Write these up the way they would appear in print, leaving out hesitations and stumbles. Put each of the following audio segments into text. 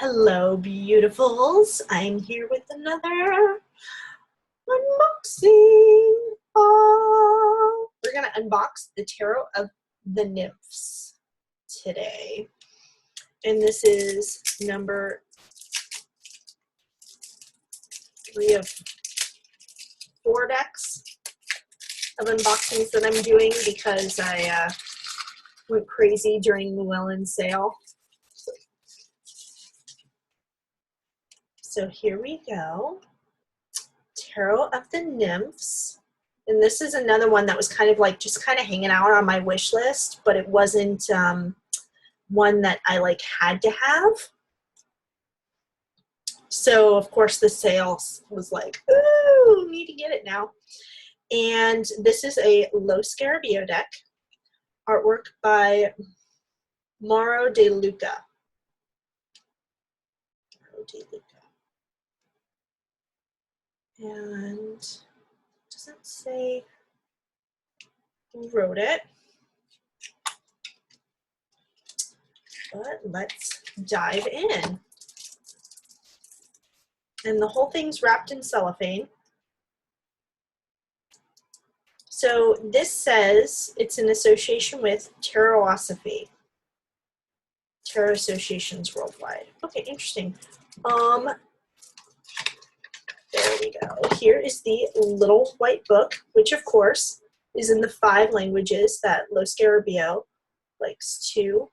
Hello, beautifuls. I'm here with another unboxing. We're going to unbox the Tarot of the Nymphs today. And this is number 3 of 4 decks of unboxings that I'm doing because I went crazy during the Llewellyn sale. So here we go. Tarot of the Nymphs. And this is another one that was kind of like just kind of hanging out on my wish list, but it wasn't one that I like had to have. So of course the sale was like, ooh, need to get it now. And this is a Lo Scarabeo deck, artwork by Mauro De Luca. And it doesn't say who wrote it, but let's dive in. And the whole thing's wrapped in cellophane. So this says it's in association with Tarotosophy. Tarot associations worldwide. Okay, interesting. There we go. Here is the little white book, which of course is in the 5 languages that Lo Scarabeo likes to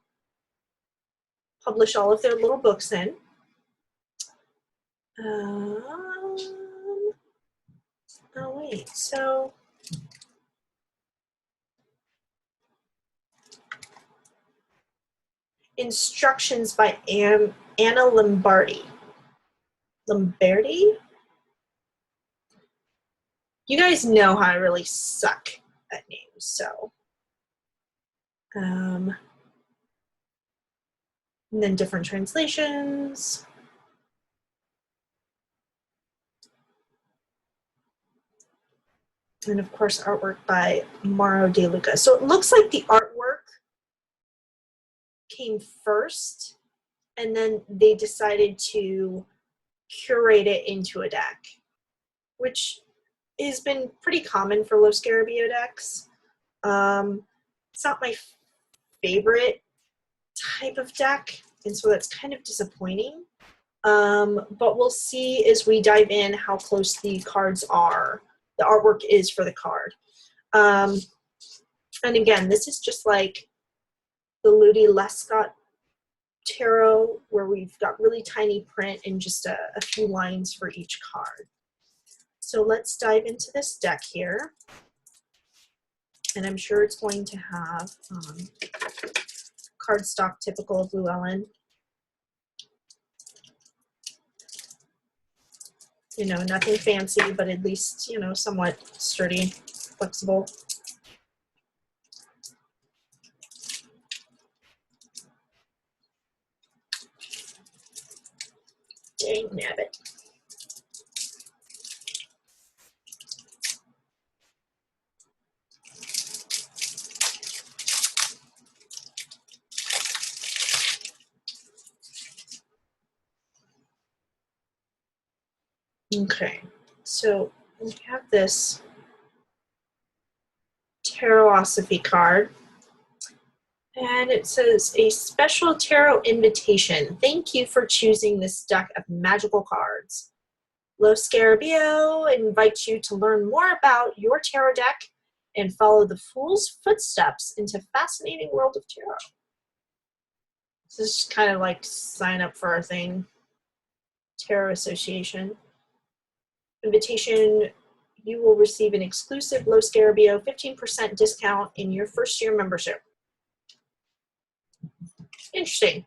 publish all of their little books in. Oh wait, so instructions by Anna Lombardi. Lombardi? You guys know how I really suck at names, so. And then different translations. And of course, artwork by Mauro De Luca. So it looks like the artwork came first, and then they decided to curate it into a deck, which has been pretty common for Lo Scarabeo decks. It's not my favorite type of deck, and so that's kind of disappointing. But we'll see as we dive in how close the cards are. The artwork is for the card. And again, this is just like the Ludi Lescott tarot, where we've got really tiny print and just a few lines for each card. So let's dive into this deck here. And I'm sure it's going to have cardstock typical of Llewellyn. You know, nothing fancy, but at least, you know, somewhat sturdy, flexible. Dang nabbit. Okay, so we have this Tarotosophy card, and it says, a special tarot invitation. Thank you for choosing this deck of magical cards. Lo Scarabeo invites you to learn more about your tarot deck and follow the Fool's footsteps into fascinating world of tarot. This is kind of like sign up for our thing. Tarot Association. Invitation, you will receive an exclusive Lo Scarabeo 15% discount in your first year membership. Interesting.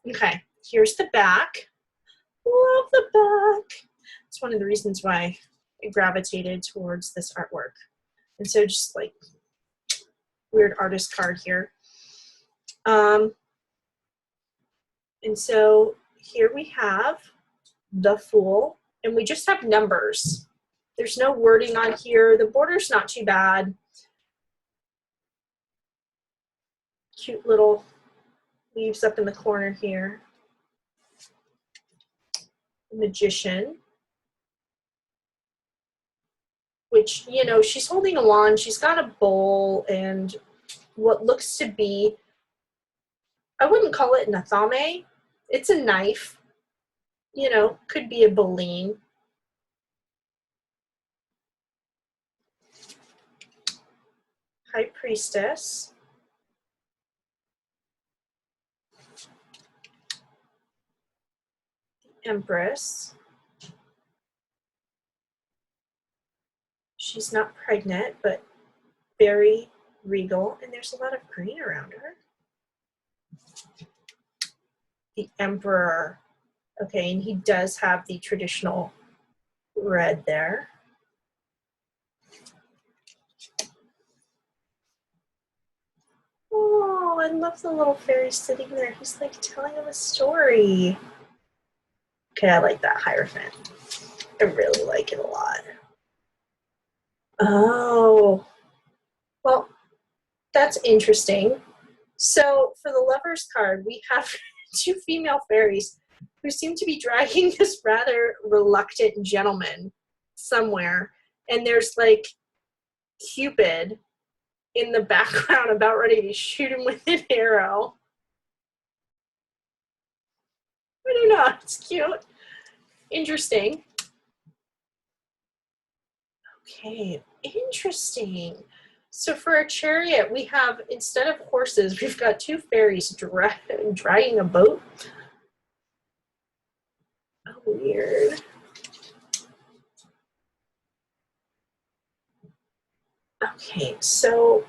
Okay, here's the back. Love the back. It's one of the reasons why I gravitated towards this artwork. And so just like weird artist card here. And so here we have the Fool, and we just have numbers. There's no wording on here. The border's not too bad. Cute little leaves up in the corner here. Magician, which, you know, she's holding a wand, she's got a bowl, and what looks to be, I wouldn't call it an athame, it's a knife, you know, could be a baleen. High Priestess. Empress. She's not pregnant, but very regal, and there's a lot of green around her. The Emperor. Okay, and he does have the traditional red there. Oh, I love the little fairy sitting there. He's like telling him a story. Okay, I like that Hierophant. I really like it a lot. Oh, well, that's interesting. So for the Lovers card, we have two female fairies who seem to be dragging this rather reluctant gentleman somewhere. And there's like Cupid in the background about ready to shoot him with an arrow. I don't know, it's cute. Interesting. Okay, interesting. So for a chariot, we have, instead of horses, we've got two fairies dragging a boat. Oh, weird. Okay, so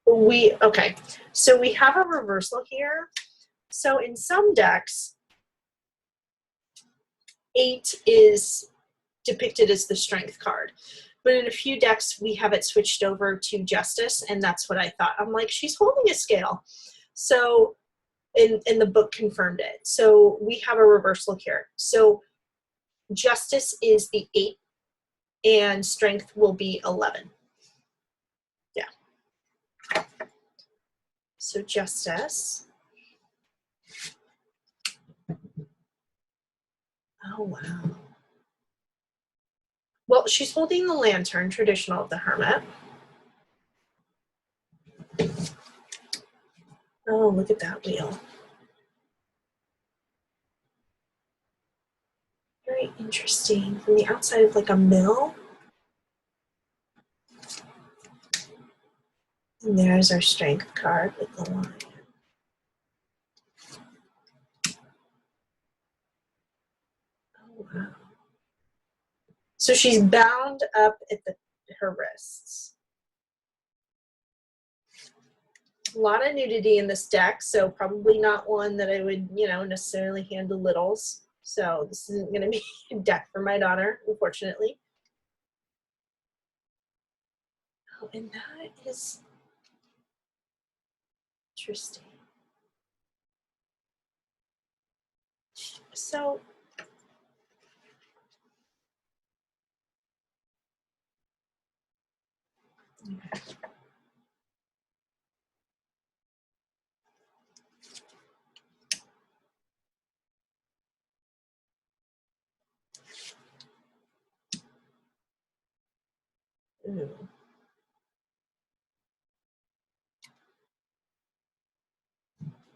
we have a reversal here. So in some decks, 8 is depicted as the strength card. But in a few decks, we have it switched over to justice, and that's what I thought. I'm like, she's holding a scale. So, and the book confirmed it. So we have a reversal here. So justice is the 8, and strength will be 11. Yeah. So justice. Oh, wow. Well, she's holding the lantern, traditional of the hermit. Oh, look at that wheel. Very interesting. From the outside of like a mill. And there's our strength card with the lion. Oh, wow. So she's bound up at her wrists. A lot of nudity in this deck, so probably not one that I would, you know, necessarily hand to littles. So this isn't going to be a deck for my daughter, unfortunately. Oh, and that is interesting. So ooh.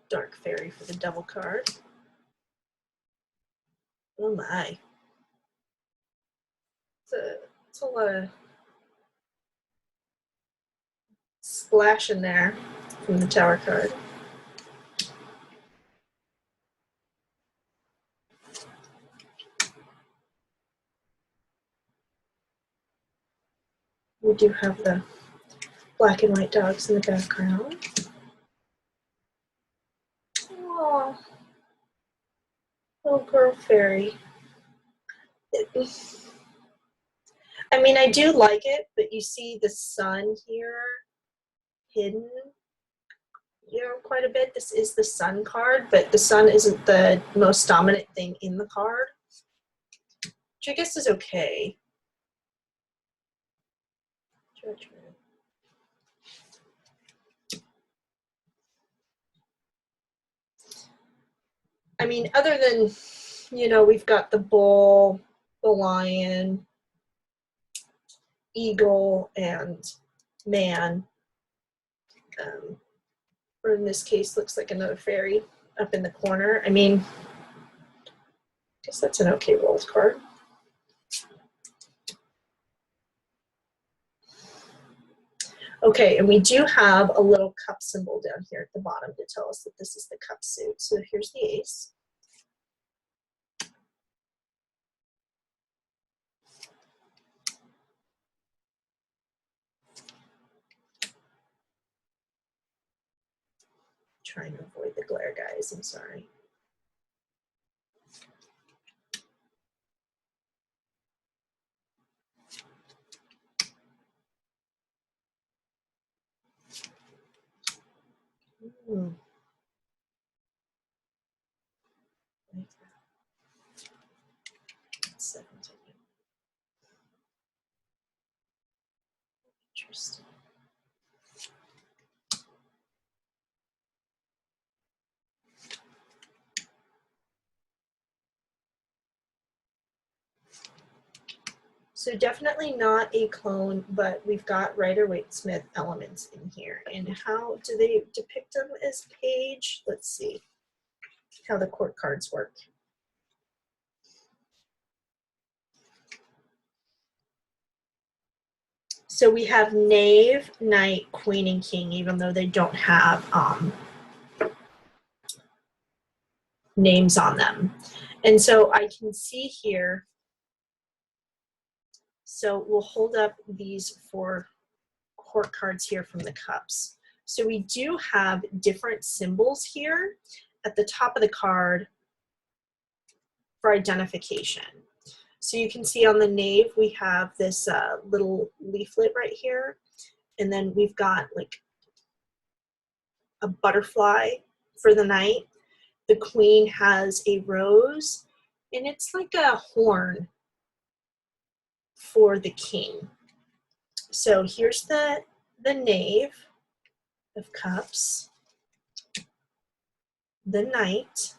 Dark Fairy for the Devil card. Oh my. It's a lot of splash in there from the Tower card. We do have the black and white dogs in the background. Oh, little girl fairy. I mean, I do like it, but you see the sun here hidden, you know, quite a bit. This is the sun card, but the sun isn't the most dominant thing in the card, which I guess is okay. Judgment. I mean, other than you know, we've got the bull, the lion, eagle, and man. Or in this case, looks like another fairy up in the corner. I mean, I guess that's an okay rolled card. Okay, and we do have a little cup symbol down here at the bottom to tell us that this is the cup suit. So here's the ace. Trying to avoid the glare, guys, I'm sorry. Like that. 17. Interesting. So definitely not a clone, but we've got Rider-Waite-Smith elements in here. And how do they depict them as page? Let's see how the court cards work. So we have knave, knight, queen, and king, even though they don't have names on them. And so I can see here, so we'll hold up these 4 court cards here from the cups. So we do have different symbols here at the top of the card for identification. So you can see on the knave, we have this little leaflet right here. And then we've got like a butterfly for the knight. The queen has a rose, and it's like a horn for the king. So here's the knave of cups, the knight,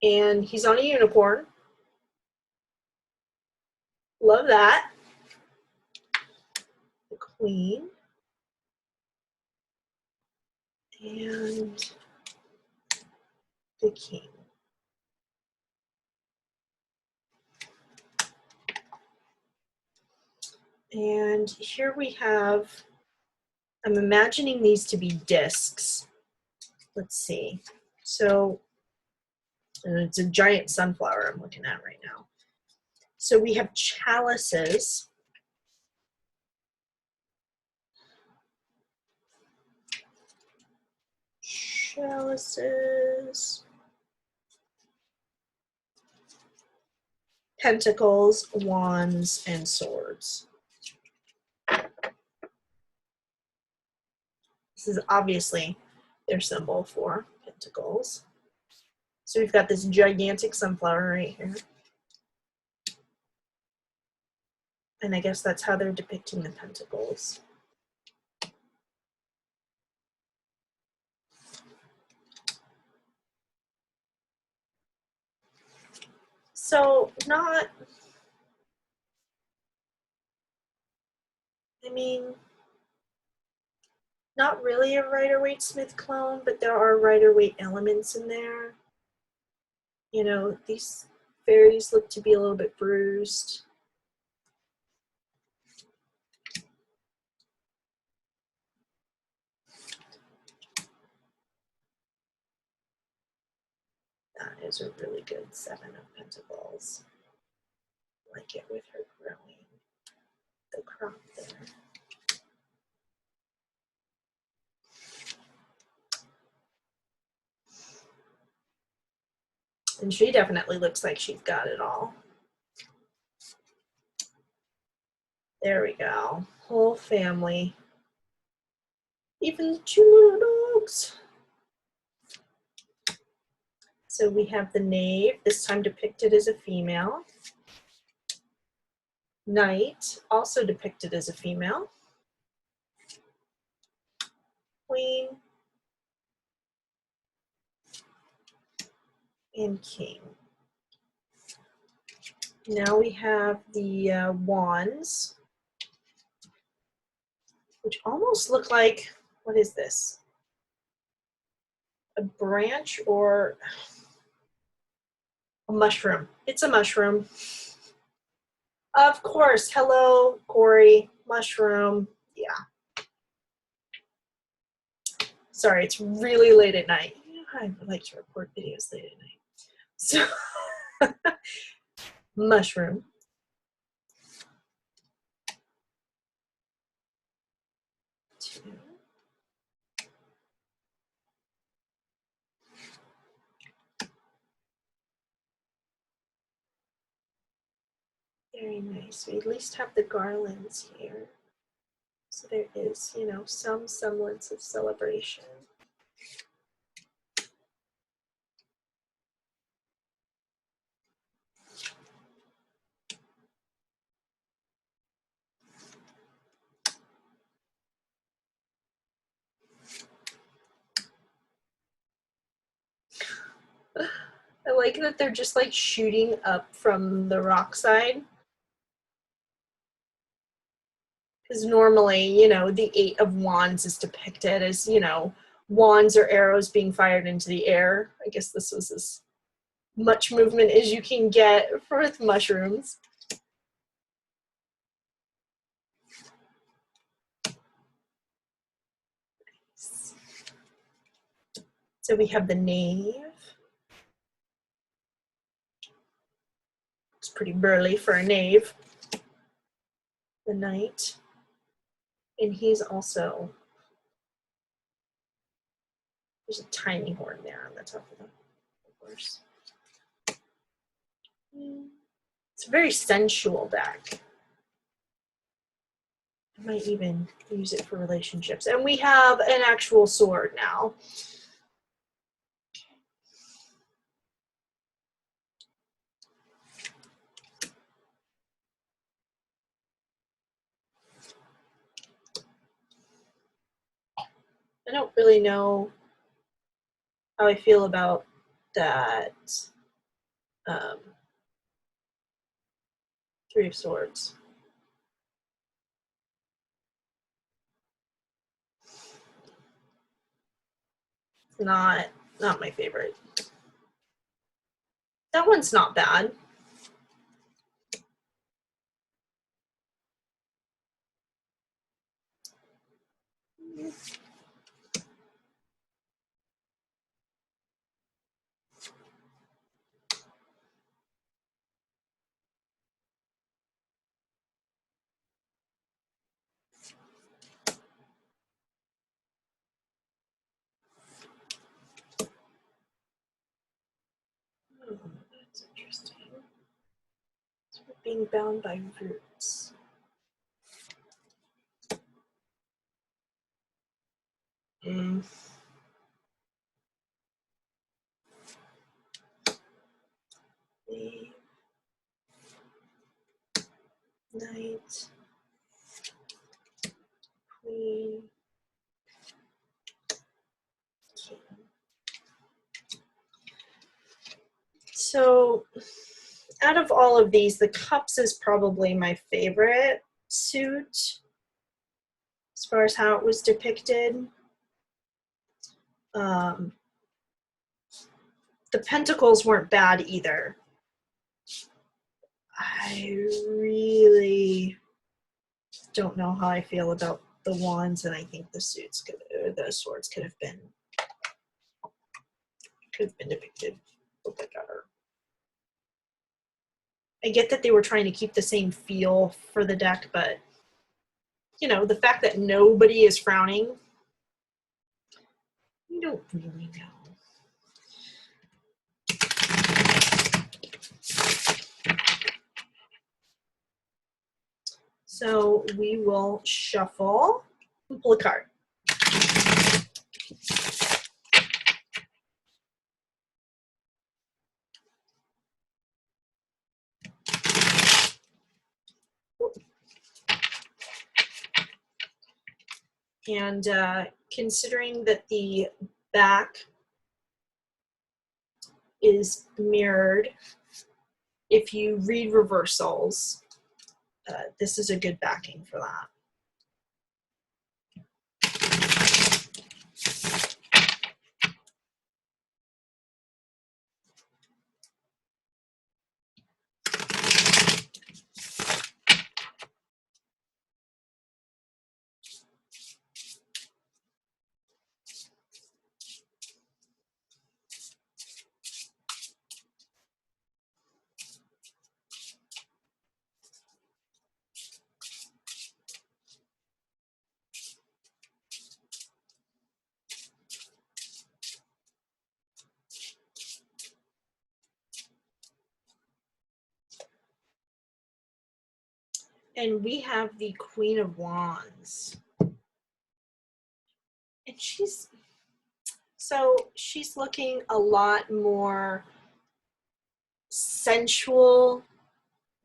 and he's on a unicorn. Love that. The queen. And the king. And here we have, I'm imagining these to be discs. Let's see. So it's a giant sunflower I'm looking at right now. So we have chalices. Chalices. Pentacles, wands, and swords. This is obviously their symbol for pentacles. So we've got this gigantic sunflower right here. And I guess that's how they're depicting the pentacles. So not, I mean, not really a Rider-Waite-Smith clone, but there are Rider-Waite elements in there. You know, these fairies look to be a little bit bruised. That is a really good 7 of Pentacles. I like it with her growing the crop there. And she definitely looks like she's got it all. There we go. Whole family. Even the 2 little dogs. So we have the knave, this time depicted as a female. Knight, also depicted as a female. Queen. And king. Now we have the wands, which almost look like, what is this? A branch or a mushroom? It's a mushroom. Of course. Hello, Corey. Mushroom. Yeah. Sorry, it's really late at night. You know how I like to record videos late at night. So, mushroom. Two. Very nice. We at least have the garlands here. So there is, you know, some semblance of celebration. I like that they're just like shooting up from the rock side. Because normally, you know, the Eight of Wands is depicted as, you know, wands or arrows being fired into the air. I guess this was as much movement as you can get with mushrooms. So we have the Knave. It's pretty burly for a knave. The Knight. And he's also, there's a tiny horn there on the top of the horse. It's a very sensual deck. I might even use it for relationships. And we have an actual sword now. I don't really know how I feel about that Three of Swords. It's not my favorite. That one's not bad. Oh, that's interesting. So we're being bound by roots. Mm. The Knight, Queen, King. So out of all of these, the Cups is probably my favorite suit as far as how it was depicted. The Pentacles weren't bad either. I really don't know how I feel about the Wands, and I think the suits could, or the swords could have been depicted a little bit better. I get that they were trying to keep the same feel for the deck, but you know, the fact that nobody is frowning, you don't really know. So we will shuffle and pull a card. And considering that the back is mirrored if you read reversals, this is a good backing for that. And we have the Queen of Wands. And she's looking a lot more sensual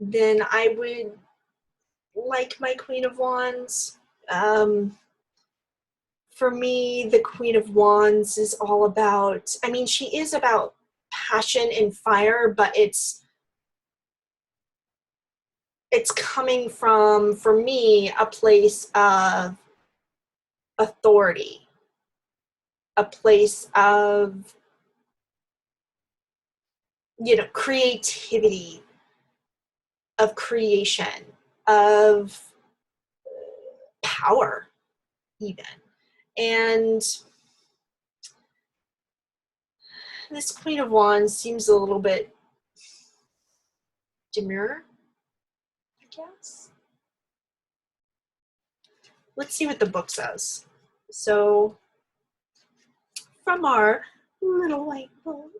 than I would like my Queen of Wands. For me, the Queen of Wands is all about, I mean, she is about passion and fire, but it's coming from, for me, a place of authority, a place of, you know, creativity, of creation, of power, even. And this Queen of Wands seems a little bit demure, I guess. Let's see what the book says. So, from our little white book,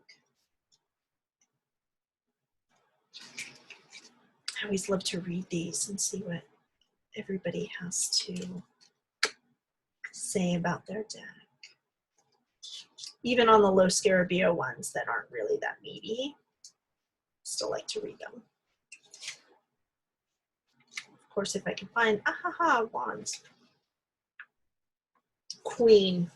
I always love to read these and see what everybody has to say about their deck. Even on the low Scarabeo ones that aren't really that meaty, still like to read them. Of course, if I can find, wands. Queen.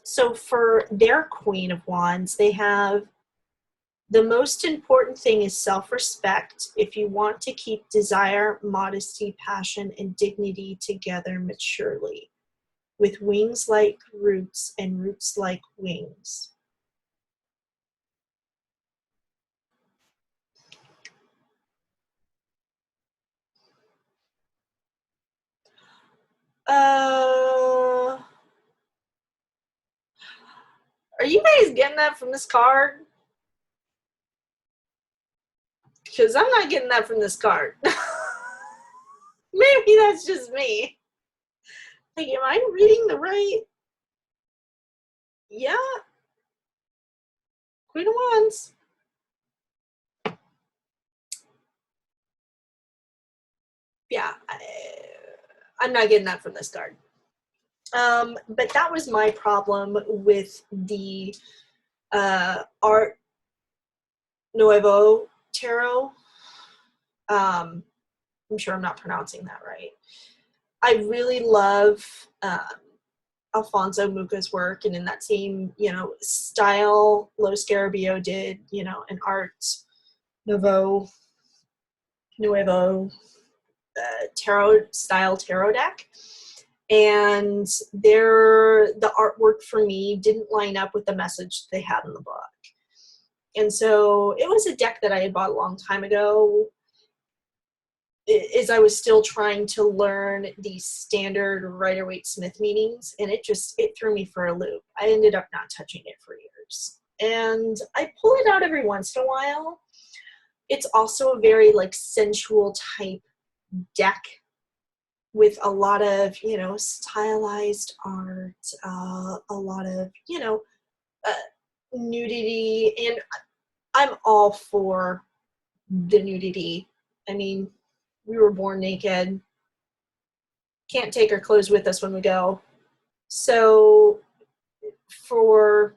So for their Queen of Wands, they have, the most important thing is self-respect. If you want to keep desire, modesty, passion, and dignity together maturely, with wings like roots and roots like wings. Are you guys getting that from this card? Because I'm not getting that from this card. Maybe that's just me. Like, am I reading the right? Yeah. Queen of Wands. Yeah. I'm not getting that from this card. But that was my problem with the Art Nouveau Tarot. I'm sure I'm not pronouncing that right. I really love Alfonso Muca's work, and in that same, you know, style, Lo Scarabeo did, you know, an Art Nouveau tarot style tarot deck. And the artwork for me didn't line up with the message they had in the book. And so it was a deck that I had bought a long time ago, as I was still trying to learn the standard Rider-Waite-Smith meanings, and it threw me for a loop. I ended up not touching it for years. And I pull it out every once in a while. It's also a very like sensual type deck with a lot of, you know, stylized art, a lot of, you know, nudity, and I'm all for the nudity. I mean, we were born naked. Can't take our clothes with us when we go. So for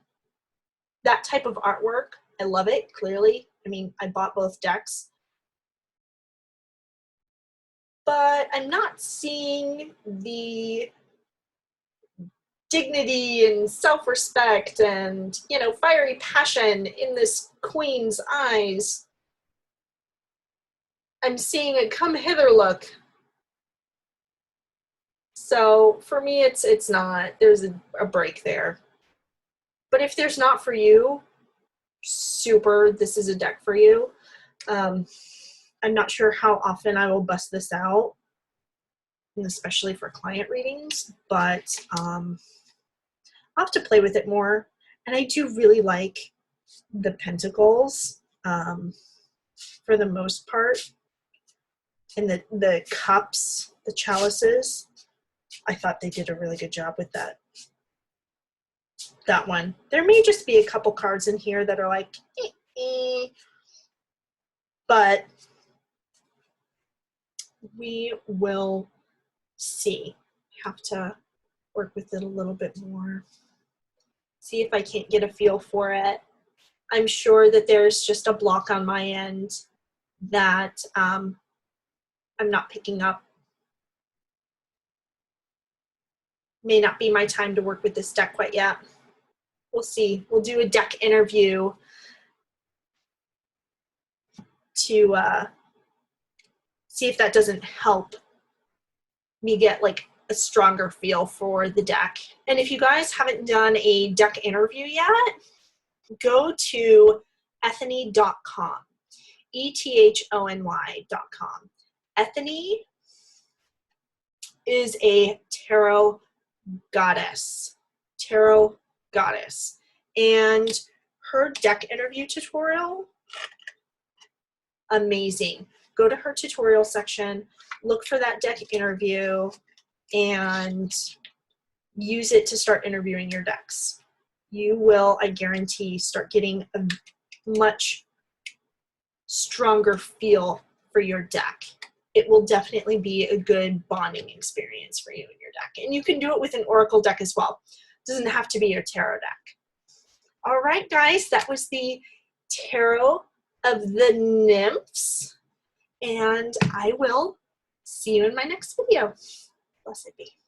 that type of artwork, I love it, clearly. I mean, I bought both decks. But I'm not seeing the dignity and self-respect and, you know, fiery passion in this queen's eyes I'm seeing a come hither look. So for me, it's not. There's a break there. But if there's not for you, super, this is a deck for you. I'm not sure how often I will bust this out, and especially for client readings, but I'll have to play with it more. And I do really like the pentacles for the most part, and the cups, the chalices. I thought they did a really good job with that one. There may just be a couple cards in here that are like, but we will see. Have to work with it a little bit more. See if I can't get a feel for it. I'm sure that there's just a block on my end that I'm not picking up. May not be my time to work with this deck quite yet. We'll see. We'll do a deck interview to see if that doesn't help me get like a stronger feel for the deck. And if you guys haven't done a deck interview yet, go to ethony.com, ethony.com. Ethony is a tarot goddess, and her deck interview tutorial, amazing. Go to her tutorial section, look for that deck interview, and use it to start interviewing your decks. You will, I guarantee, start getting a much stronger feel for your deck. It will definitely be a good bonding experience for you and your deck. And you can do it with an oracle deck as well. It doesn't have to be your tarot deck. All right, guys, that was the Tarot of the Nymphs. And I will see you in my next video. Blessed be.